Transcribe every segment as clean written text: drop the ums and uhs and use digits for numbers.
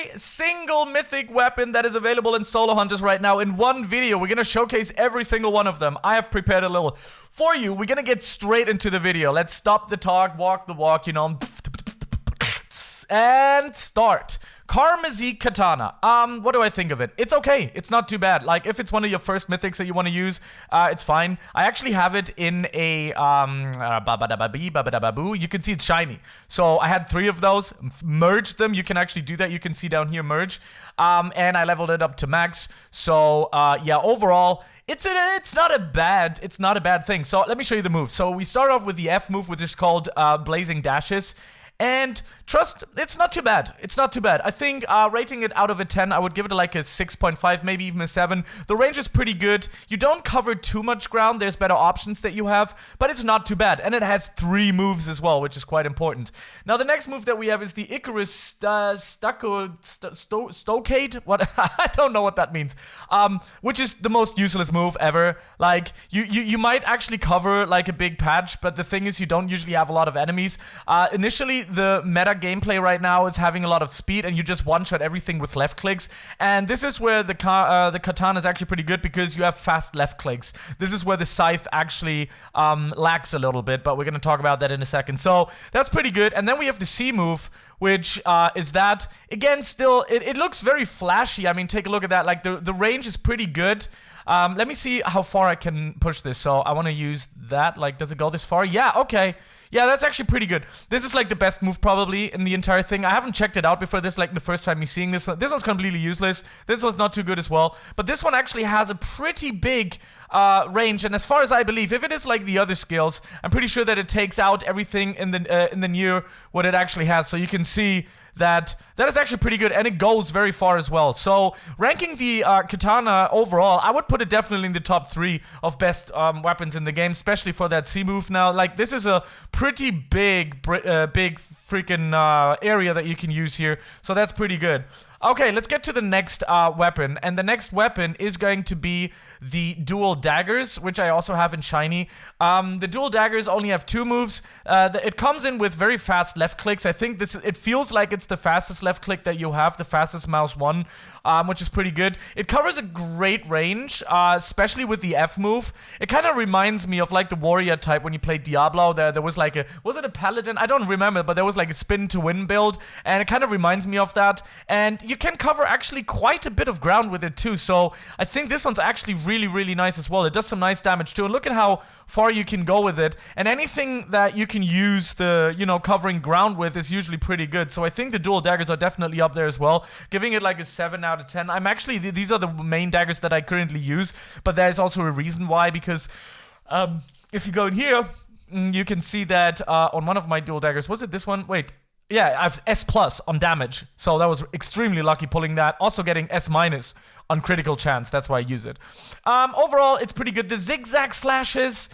every single mythic weapon that is available in Solo Hunters right now in one video. We're gonna showcase every single one of them. I have prepared a little for you. We're gonna get straight into the video. Let's stop the talk, walk the walk, you know, and start. Karmazi Katana. What do I think of it? It's okay. It's not too bad. Like, if it's one of your first mythics that you want to use, it's fine. I actually have it in a, you can see it's shiny. So I had 3 of those, merged them. You can actually do that. You can see down here, merge. And I leveled it up to max. So, yeah, overall, it's not a bad thing. So let me show you the moves. So we start off with the F move, which is called, Blazing Dashes. And trust, it's not too bad. It's not too bad. I think rating it out of a 10, I would give it like a 6.5, maybe even a 7. The range is pretty good. You don't cover too much ground. There's better options that you have, but it's not too bad. And it has 3 moves as well, which is quite important. Now, the next move that we have is the Icarus Stockade. What? I don't know what that means. Which is the most useless move ever. Like, you might actually cover like a big patch, but the thing is, you don't usually have a lot of enemies. Initially, the meta gameplay right now is having a lot of speed, and you just one-shot everything with left clicks. And this is where the katana is actually pretty good, because you have fast left clicks. This is where the scythe actually lacks a little bit, but we're gonna talk about that in a second. So that's pretty good. And then we have the C move, which is that, again, still, it looks very flashy. I mean, take a look at that. Like, the range is pretty good. Let me see how far I can push this. So I want to use that. Like, does it go this far? Yeah, okay. Yeah, that's actually pretty good. This is like the best move probably in the entire thing. I haven't checked it out before. This is like the first time me seeing this one. This one's completely useless. This one's not too good as well. But this one actually has a pretty big range. And as far as I believe, if it is like the other skills, I'm pretty sure that it takes out everything in the near what it actually has. So you can see that is actually pretty good, and it goes very far as well. So ranking the katana overall, I would put it definitely in the top 3 of best weapons in the game, especially for that C move. Now, like, this is a pretty big freaking area that you can use here, so that's pretty good. Okay, let's get to the next weapon, and the next weapon is going to be the dual daggers, which I also have in shiny. The dual daggers only have 2 moves. It comes in with very fast left clicks. I think it feels like it's the fastest left click that you have, the fastest mouse one, which is pretty good. It covers a great range, especially with the F move. It kind of reminds me of like the warrior type when you played Diablo. There was like was it a paladin? I don't remember, but there was like a spin to win build, and it kind of reminds me of that. And you can cover actually quite a bit of ground with it too, so I think this one's actually really, really nice as well. It does some nice damage too, and look at how far you can go with it, and anything that you can use the, you know, covering ground with is usually pretty good. So I think the dual daggers are definitely up there as well, giving it like a 7 out of 10. I'm actually, these are the main daggers that I currently use, but there's also a reason why, because if you go in here, you can see that on one of my dual daggers, was it this one? Wait. Yeah, I have S+ on damage, so that was extremely lucky pulling that. Also getting S- on critical chance, that's why I use it. Overall, it's pretty good. The zigzag slashes,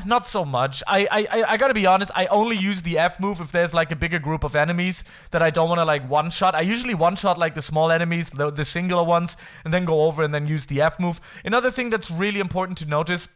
not so much. I gotta be honest, I only use the F move if there's like a bigger group of enemies that I don't want to like one-shot. I usually one-shot like the small enemies, the singular ones, and then go over and then use the F move. Another thing that's really important to notice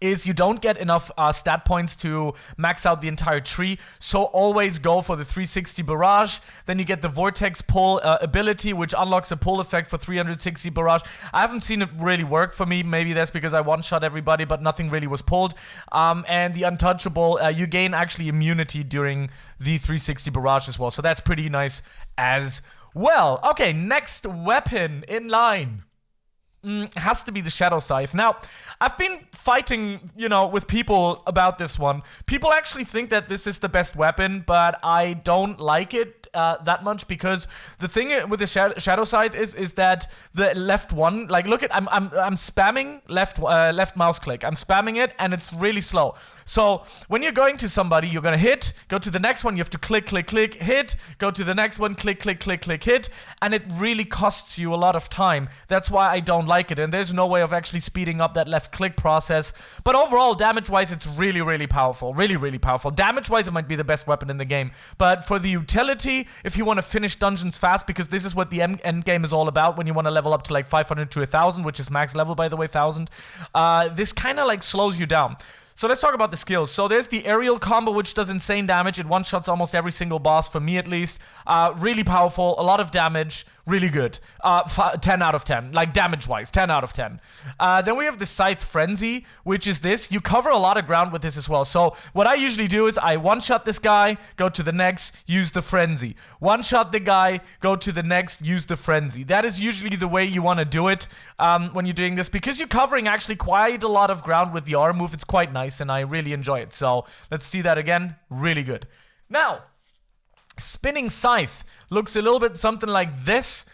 is you don't get enough stat points to max out the entire tree, so always go for the 360 barrage. Then you get the vortex pull ability, which unlocks a pull effect for 360 barrage. I haven't seen it really work for me. Maybe that's because I one-shot everybody, but nothing really was pulled. And the untouchable, you gain actually immunity during the 360 barrage as well, so that's pretty nice as well. Okay, next weapon in line. Has to be the Shadow Scythe. Now, I've been fighting, you know, with people about this one. People actually think that this is the best weapon, but I don't like it that much, because the thing with the Shadow Scythe is that the left one, like, look at, I'm spamming left mouse click. I'm spamming it, and it's really slow. So when you're going to somebody, you're gonna hit, go to the next one, you have to click, click, click, hit, go to the next one, click, click, click, click, hit, and it really costs you a lot of time. That's why I don't like it, and there's no way of actually speeding up that left click process. But overall, damage-wise, it's really, really powerful. Really, really powerful. Damage-wise, it might be the best weapon in the game. But for the utility, if you want to finish dungeons fast, because this is what the end game is all about when you want to level up to like 500 to 1,000, which is max level, by the way, 1,000, this kind of like slows you down. So let's talk about the skills. So there's the aerial combo, which does insane damage. It one-shots almost every single boss, for me at least. Really powerful, a lot of damage, really good. 10 out of 10, like damage-wise, 10 out of 10. Then we have the Scythe Frenzy, which is this. You cover a lot of ground with this as well. So what I usually do is I one-shot this guy, go to the next, use the Frenzy. One-shot the guy, go to the next, use the Frenzy. That is usually the way you want to do it when you're doing this, because you're covering actually quite a lot of ground with the R move. It's quite nice, and I really enjoy it. So let's see that again. Really good. Now, Spinning Scythe looks a little bit something like this.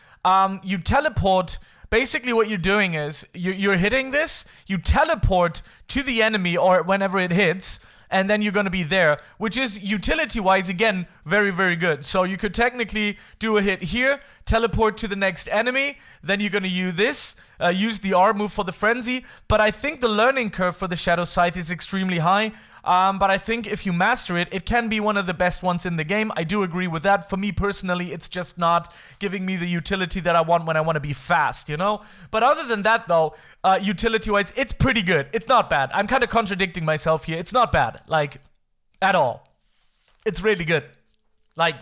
You teleport. Basically what you're doing is you're hitting this, you teleport to the enemy or whenever it hits, and then you're going to be there, which is utility-wise, again, very, very good. So you could technically do a hit here, teleport to the next enemy, then you're going to use this, use the R move for the frenzy, but I think the learning curve for the Shadow Scythe is extremely high, but I think if you master it, it can be one of the best ones in the game. I do agree with that. For me personally, it's just not giving me the utility that I want when I want to be fast, you know? But other than that, though, utility-wise, it's pretty good. It's not bad. I'm kind of contradicting myself here. It's not bad, like, at all. It's really good. Like,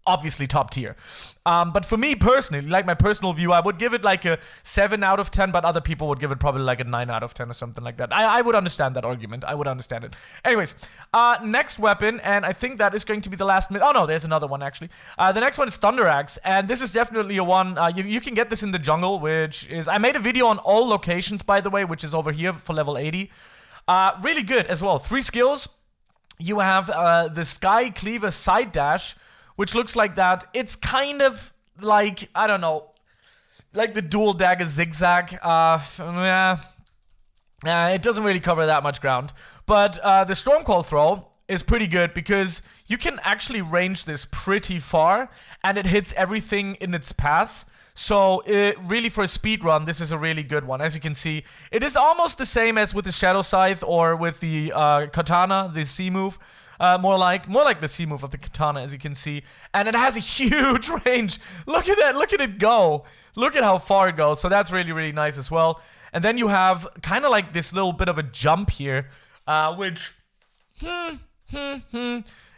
obviously top tier. But for me personally, like my personal view, I would give it like a 7 out of 10, but other people would give it probably like a 9 out of 10 or something like that. I would understand that argument. I would understand it. Anyways, next weapon, and I think that is going to be the last... Oh no, there's another one actually. The next one is Thunder Axe, and this is definitely a one... you can get this in the jungle, which is... I made a video on all locations, by the way, which is over here for level 80. Really good as well. 3 skills. You have the Sky Cleaver Side Dash, which looks like that. It's kind of like, I don't know, like the dual dagger zigzag. Yeah. It doesn't really cover that much ground. But the Stormcall throw is pretty good because you can actually range this pretty far and it hits everything in its path. So really for a speed run, this is a really good one. As you can see, it is almost the same as with the Shadow Scythe or with the katana, the C move. More like the C move of the katana, as you can see. And it has a huge range. Look at that. Look at it go. Look at how far it goes. So that's really, really nice as well. And then you have kind of like this little bit of a jump here, which...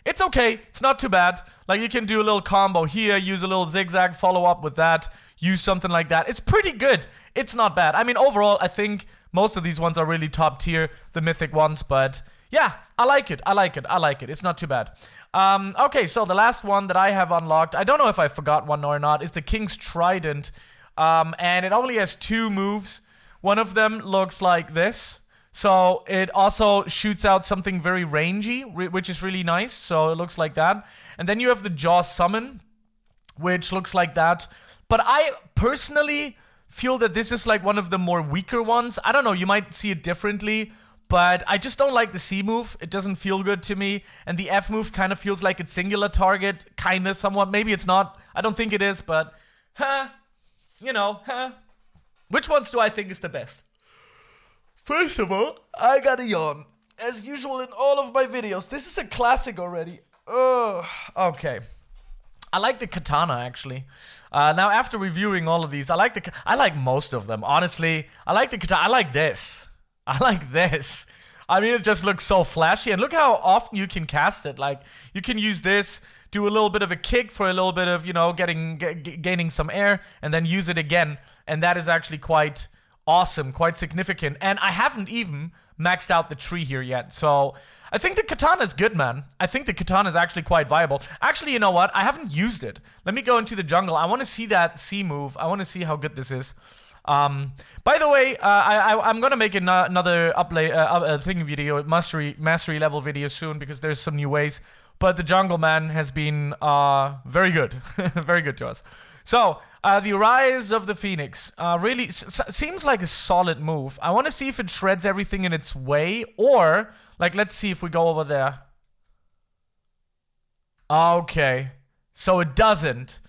It's okay. It's not too bad. Like, you can do a little combo here, use a little zigzag, follow up with that, use something like that. It's pretty good. It's not bad. I mean, overall, I think most of these ones are really top tier, the mythic ones, but... yeah, I like it. I like it. I like it. It's not too bad. Okay, so the last one that I have unlocked, I don't know if I forgot one or not, is the King's Trident. And it only has 2 moves. One of them looks like this. So it also shoots out something very rangy, which is really nice. So it looks like that. And then you have the Jaw Summon, which looks like that. But I personally feel that this is like one of the more weaker ones. I don't know, you might see it differently. But I just don't like the C move. It doesn't feel good to me. And the F move kind of feels like it's singular target. Kind of, somewhat. Maybe it's not. I don't think it is, but... you know, Which ones do I think is the best? First of all, I got a yawn. As usual in all of my videos. This is a classic already. Ugh. Okay. I like the katana, actually. Now, after reviewing all of these, I like most of them. Honestly, I like the katana. I like this. I like this. I mean, it just looks so flashy. And look how often you can cast it. Like, you can use this, do a little bit of a kick for a little bit of, you know, gaining some air, and then use it again. And that is actually quite awesome, quite significant. And I haven't even maxed out the tree here yet. So, I think the katana is good, man. I think the katana is actually quite viable. Actually, you know what? I haven't used it. Let me go into the jungle. I want to see that C move. I want to see how good this is. By the way, I'm gonna make another thing video, mastery level video soon because there's some new ways. But the jungle man has been very good, very good to us. So the Rise of the Phoenix really seems like a solid move. I want to see if it shreds everything in its way, or like let's see if we go over there. Okay, so it doesn't.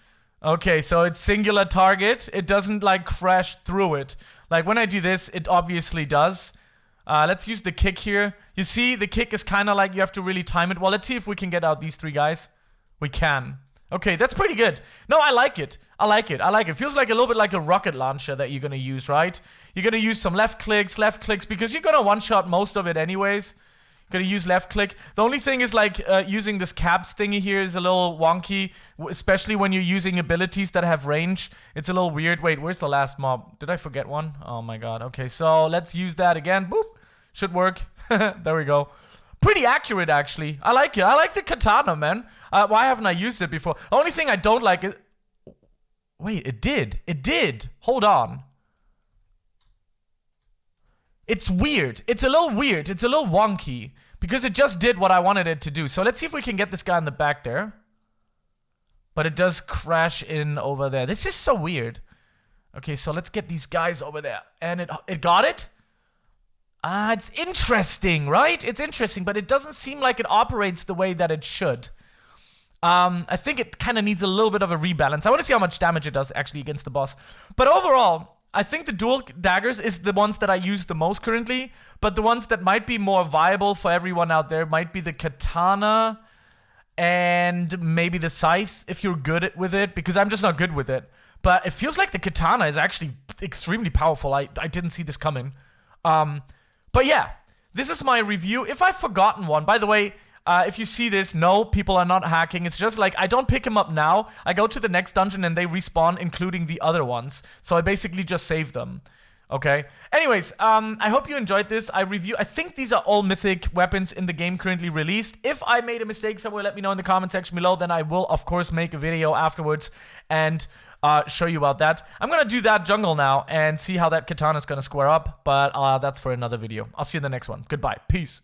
Okay, so it's singular target. It doesn't, like, crash through it. Like, when I do this, it obviously does. Let's use the kick here. You see, the kick is kind of like you have to really time it. Well, let's see if we can get out these 3 guys. We can. Okay, that's pretty good. No, I like it. I like it. I like it. Feels like a little bit like a rocket launcher that you're going to use, right? You're going to use some left clicks, because you're going to one-shot most of it anyways. Gotta use left click. The only thing is like using this caps thingy here is a little wonky, especially when you're using abilities that have range. It's a little weird. Wait, where's the last mob? Did I forget one? Oh my god. Okay, so let's use that again. Boop. Should work. There we go. Pretty accurate, actually. I like it. I like the katana, man. Why haven't I used it before? The only thing I don't like is... Wait, it did. It did. Hold on. It's weird. It's a little weird. It's a little wonky. Because it just did what I wanted it to do. So let's see if we can get this guy in the back there. But it does crash in over there. This is so weird. Okay, so let's get these guys over there. And it got it? It's interesting, right? It's interesting, but it doesn't seem like it operates the way that it should. I think it kind of needs a little bit of a rebalance. I want to see how much damage it does actually against the boss. But overall... I think the dual daggers is the ones that I use the most currently, but the ones that might be more viable for everyone out there might be the katana and maybe the scythe if you're good with it, because I'm just not good with it. But it feels like the katana is actually extremely powerful. I didn't see this coming. But yeah, this is my review. If I've forgotten one, by the way, if you see this, no, people are not hacking. It's just like, I don't pick him up now. I go to the next dungeon and they respawn, including the other ones. So I basically just save them. Okay? Anyways, I hope you enjoyed this. I think these are all mythic weapons in the game currently released. If I made a mistake somewhere, let me know in the comment section below. Then I will, of course, make a video afterwards and show you about that. I'm gonna do that jungle now and see how that katana is gonna square up. But that's for another video. I'll see you in the next one. Goodbye. Peace.